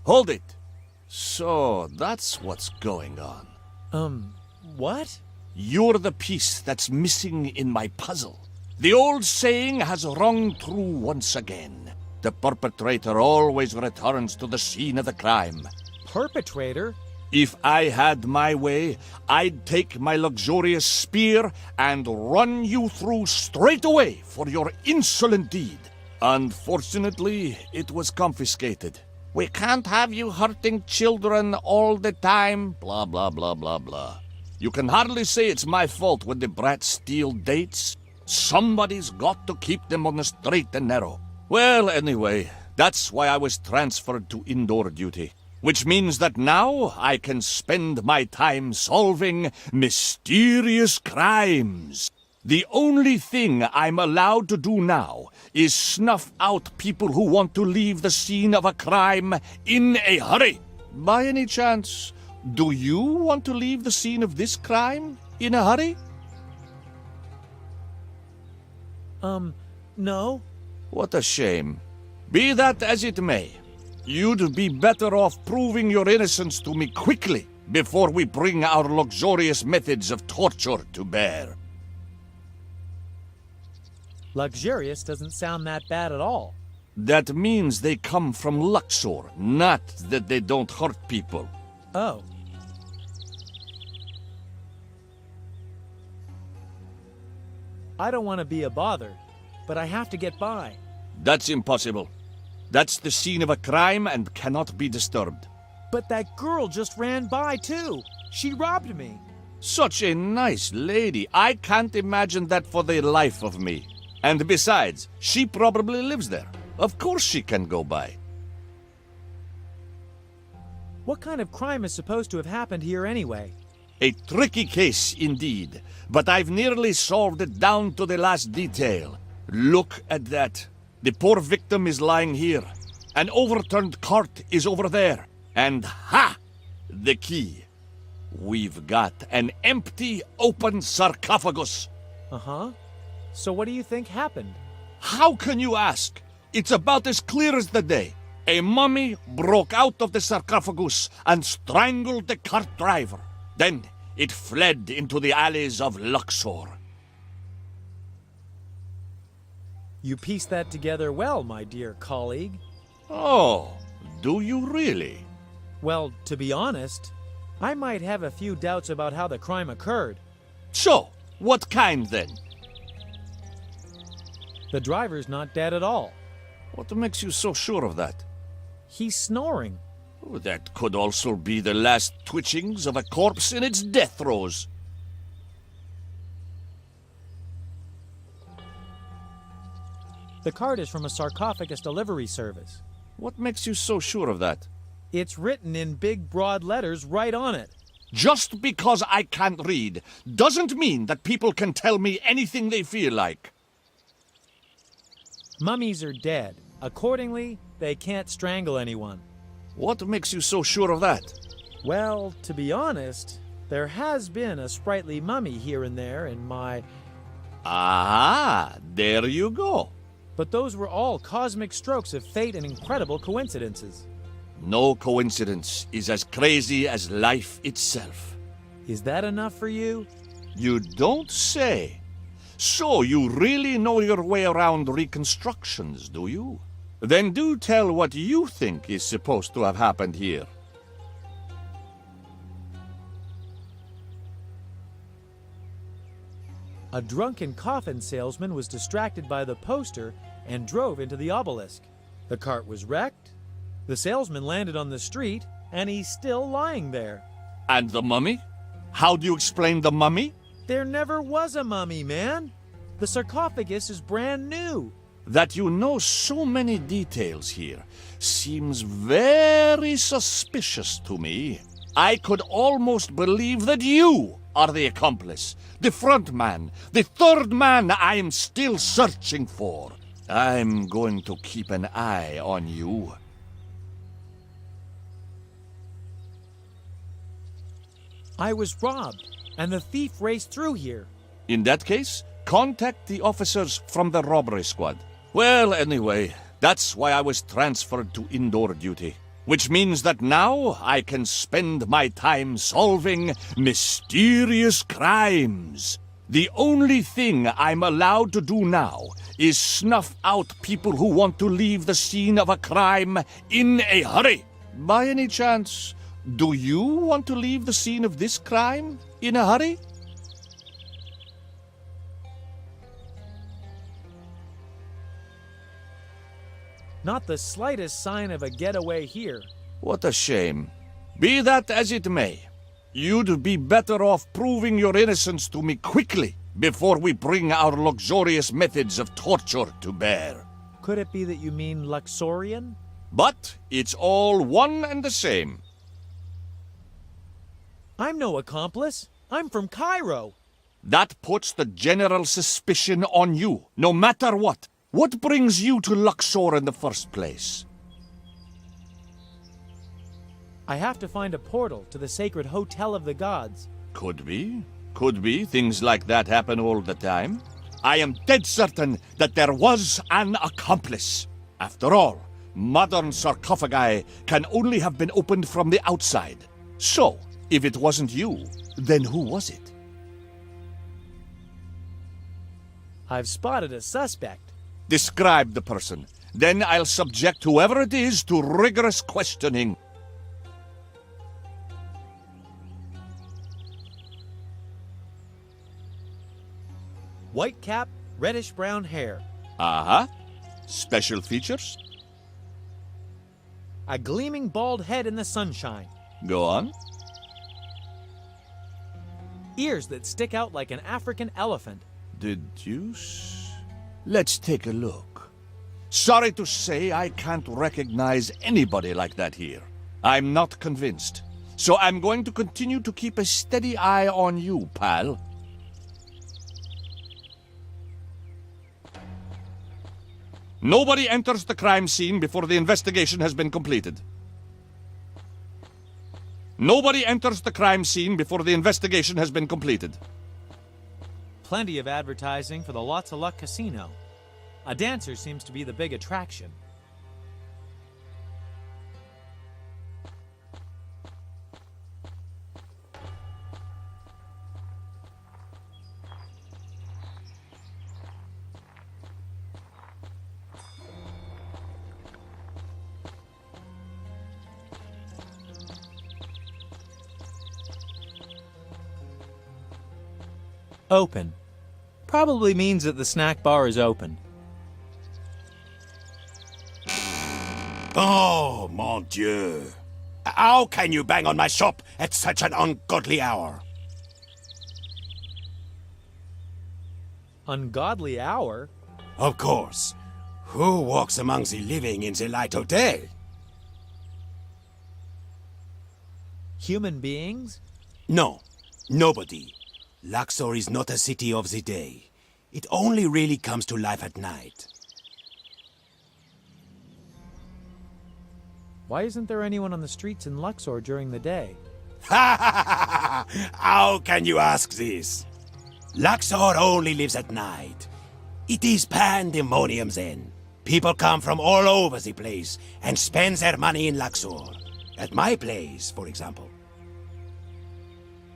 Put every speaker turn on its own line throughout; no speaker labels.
Hold it! So, that's what's going on.
What?
You're the piece that's missing in my puzzle. The old saying has rung true once again. The perpetrator always returns to the scene of the crime.
Perpetrator?
If I had my way, I'd take my luxurious spear and run you through straight away for your insolent deed. Unfortunately, it was confiscated. We can't have you hurting children all the time, blah, blah, blah, blah, blah. You can hardly say it's my fault when the brats steal dates. Somebody's got to keep them on the straight and narrow. Well, anyway, that's why I was transferred to indoor duty. Which means that now I can spend my time solving mysterious crimes. The only thing I'm allowed to do now is snuff out people who want to leave the scene of a crime in a hurry. By any chance, do you want to leave the scene of this crime in a hurry?
No.
What a shame. Be that as it may, you'd be better off proving your innocence to me quickly before we bring our luxurious methods of torture to bear.
Luxurious doesn't sound that bad at all.
That means they come from Luxor, not that they don't hurt people.
Oh. I don't want to be a bother, but I have to get by.
That's impossible. That's the scene of a crime and cannot be disturbed.
But that girl just ran by, too. She robbed me.
Such a nice lady. I can't imagine that for the life of me. And besides, she probably lives there. Of course she can go by.
What kind of crime is supposed to have happened here anyway?
A tricky case indeed, but I've nearly solved it down to the last detail. Look at that. The poor victim is lying here. An overturned cart is over there. And ha! The key. We've got an empty, open sarcophagus.
Uh-huh. So what do you think happened?
How can you ask? It's about as clear as the day. A mummy broke out of the sarcophagus and strangled the cart driver. Then it fled into the alleys of Luxor.
You pieced that together well, my dear colleague.
Oh, do you really?
Well, to be honest, I might have a few doubts about how the crime occurred.
So, what kind then?
The driver's not dead at all.
What makes you so sure of that?
He's snoring.
Oh, that could also be the last twitchings of a corpse in its death throes.
The card is from a sarcophagus delivery service.
What makes you so sure of that?
It's written in big, broad letters right on it.
Just because I can't read doesn't mean that people can tell me anything they feel like.
Mummies are dead. Accordingly, they can't strangle anyone.
What makes you so sure of that?
Well, to be honest, there has been a sprightly mummy here and there in my...
Ah, there you go.
But those were all cosmic strokes of fate and incredible coincidences.
No coincidence is as crazy as life itself.
Is that enough for you?
You don't say. So you really know your way around reconstructions, do you? Then do tell what you think is supposed to have happened here.
A drunken coffin salesman was distracted by the poster and drove into the obelisk. The cart was wrecked, the salesman landed on the street, and he's still lying there.
And the mummy? How do you explain the mummy?
There never was a mummy, man. The sarcophagus is brand new.
That you know so many details here seems very suspicious to me. I could almost believe that you are the accomplice, the front man, the third man I'm still searching for. I'm going to keep an eye on you.
I was robbed, and the thief raced through here.
In that case, contact the officers from the robbery squad. Well, anyway, that's why I was transferred to indoor duty. which means that now I can spend my time solving mysterious crimes. The only thing I'm allowed to do now is snuff out people who want to leave the scene of a crime in a hurry. By any chance, do you want to leave the scene of this crime in a hurry?
Not the slightest sign of a getaway here.
What a shame. Be that as it may, you'd be better off proving your innocence to me quickly before we bring our luxurious methods of torture to bear.
Could it be that you mean Luxorian?
But it's all one and the same.
I'm no accomplice. I'm from Cairo.
That puts the general suspicion on you, no matter what. What brings you to Luxor in the first place?
I have to find a portal to the sacred Hotel of the Gods.
Could be. Could be. Things like that happen all the time. I am dead certain that there was an accomplice. After all, modern sarcophagi can only have been opened from the outside. So, if it wasn't you, then who was it?
I've spotted a suspect.
Describe the person. Then I'll subject whoever it is to rigorous questioning.
White cap, reddish-brown hair.
Uh-huh. Special features?
A gleaming bald head in the sunshine.
Go on.
Ears that stick out like an African elephant.
Deduce? Let's take a look. Sorry to say I can't recognize anybody like that here. I'm not convinced. So I'm going to continue to keep a steady eye on you, pal. Nobody enters the crime scene before the investigation has been completed. Nobody enters the crime scene before the investigation has been completed.
Plenty of advertising for the Lots of Luck Casino. A dancer seems to be the big attraction. Open. Probably means that the snack bar is open.
Oh, mon Dieu. How can you bang on my shop at such an ungodly hour?
Ungodly hour?
Of course. Who walks among the living in the light of day?
Human beings?
No, nobody. Luxor is not a city of the day. It only really comes to life at night.
Why isn't there anyone on the streets in Luxor during the day?
How can you ask this? Luxor only lives at night. It is pandemonium then. People come from all over the place and spend their money in Luxor. At my place, for example.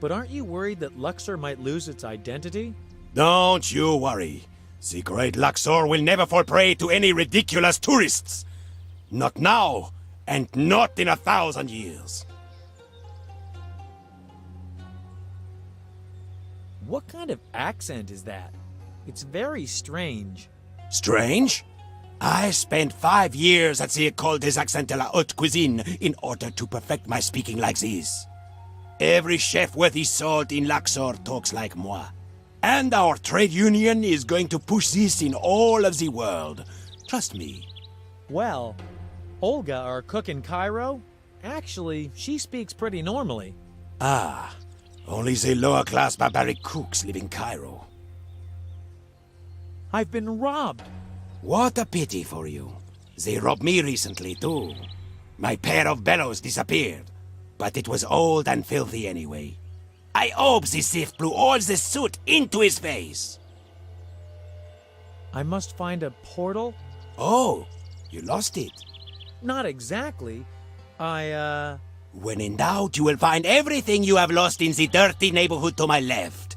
But aren't you worried that Luxor might lose its identity?
Don't you worry. The great Luxor will never fall prey to any ridiculous tourists. Not now, and not in 1,000 years.
What kind of accent is that? It's very strange.
Strange? I spent 5 years at the École des Accents de la Haute Cuisine in order to perfect my speaking like this. Every chef worth his salt in Luxor talks like moi. And our trade union is going to push this in all of the world. Trust me.
Well, Olga, our cook in Cairo, actually, she speaks pretty normally.
Ah, only the lower-class barbaric cooks live in Cairo.
I've been robbed.
What a pity for you. They robbed me recently, too. My pair of bellows disappeared, but it was old and filthy anyway. I hope the thief blew all the soot into his face.
I must find a portal?
Oh, you lost it.
Not exactly.
When in doubt, you will find everything you have lost in the dirty neighborhood to my left,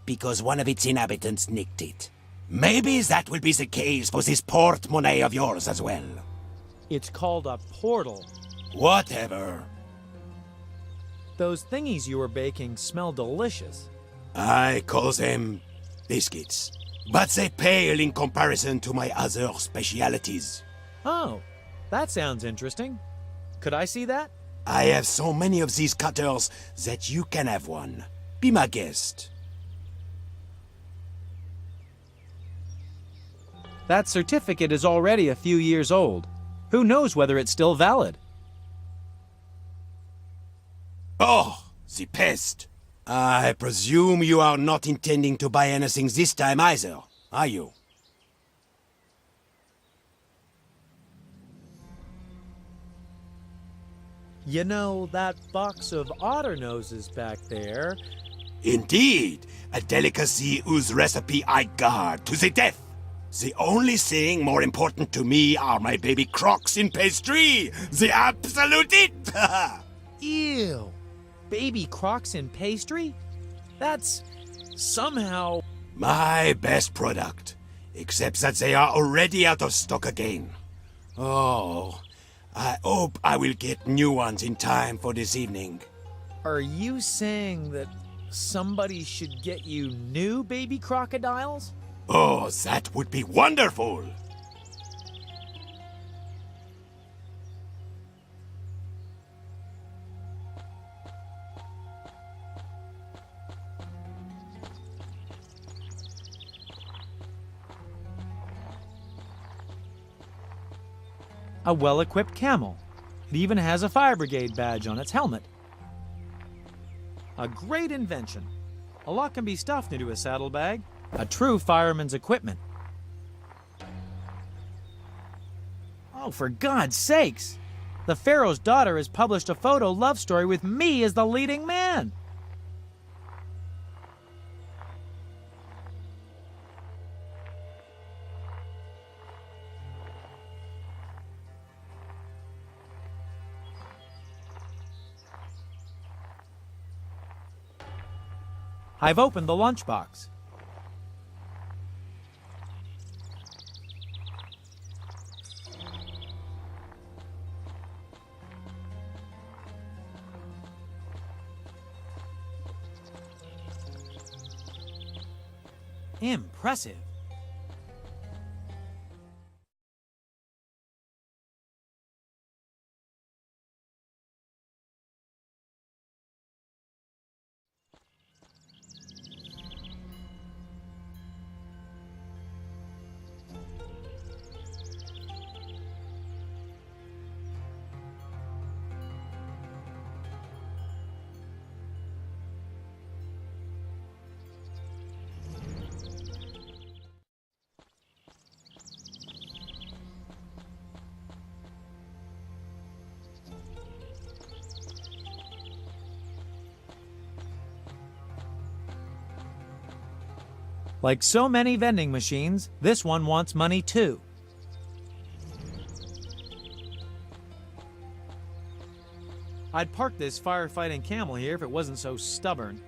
because one of its inhabitants nicked it. Maybe that will be the case for this portemonnaie of yours as well.
It's called a portal.
Whatever.
Those thingies you were baking smell delicious.
I call them biscuits, but they pale in comparison to my other specialities.
Oh, that sounds interesting. Could I see that?
I have so many of these cutters that you can have one. Be my guest.
That certificate is already a few years old. Who knows whether it's still valid?
Oh, the pest. I presume you are not intending to buy anything this time either, are you?
You know, that box of otter noses back there.
Indeed, a delicacy whose recipe I guard to the death. The only thing more important to me are my baby crocs in pastry. The absolute it!
Ew. Baby crocs in pastry? That's somehow...
My best product. Except that they are already out of stock again. Oh, I hope I will get new ones in time for this evening.
Are you saying that somebody should get you new baby crocodiles?
Oh, that would be wonderful!
A well-equipped camel. It even has a fire brigade badge on its helmet. A great invention. A lot can be stuffed into a saddlebag. A true fireman's equipment. Oh, for God's sakes! The Pharaoh's daughter has published a photo love story with me as the leading man. I've opened the lunchbox. Impressive. Like so many vending machines, this one wants money too. I'd park this firefighting camel here if it wasn't so stubborn.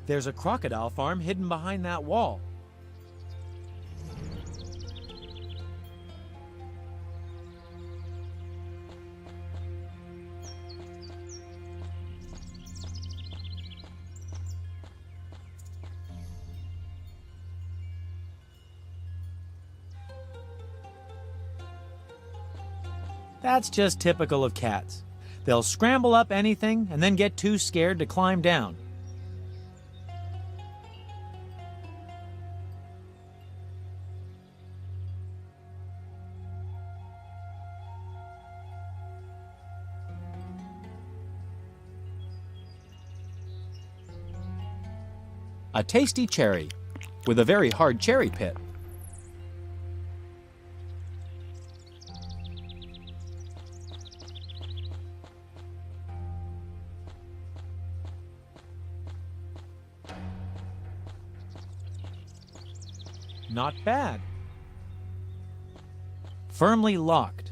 There's a crocodile farm hidden behind that wall. That's just typical of cats. They'll scramble up anything and then get too scared to climb down. A tasty cherry with a very hard cherry pit. Not bad. Firmly locked.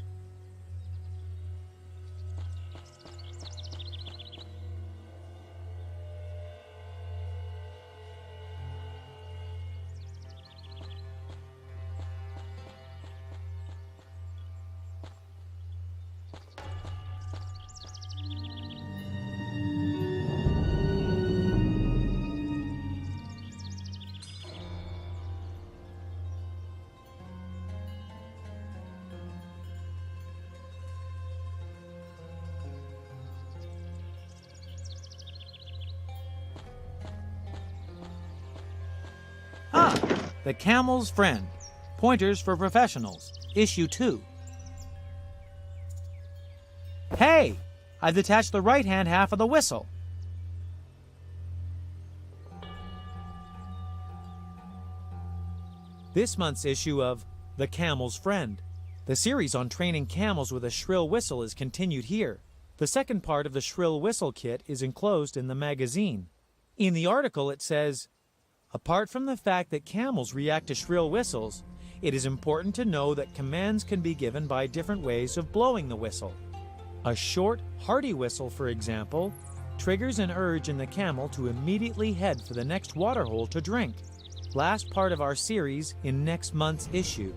The Camel's Friend. Pointers for Professionals. Issue 2. Hey! I've detached the right-hand half of the whistle. This month's issue of The Camel's Friend. The series on training camels with a shrill whistle is continued here. The second part of the shrill whistle kit is enclosed in the magazine. In the article it says, apart from the fact that camels react to shrill whistles, it is important to know that commands can be given by different ways of blowing the whistle. A short, hearty whistle, for example, triggers an urge in the camel to immediately head for the next waterhole to drink. Last part of our series in next month's issue.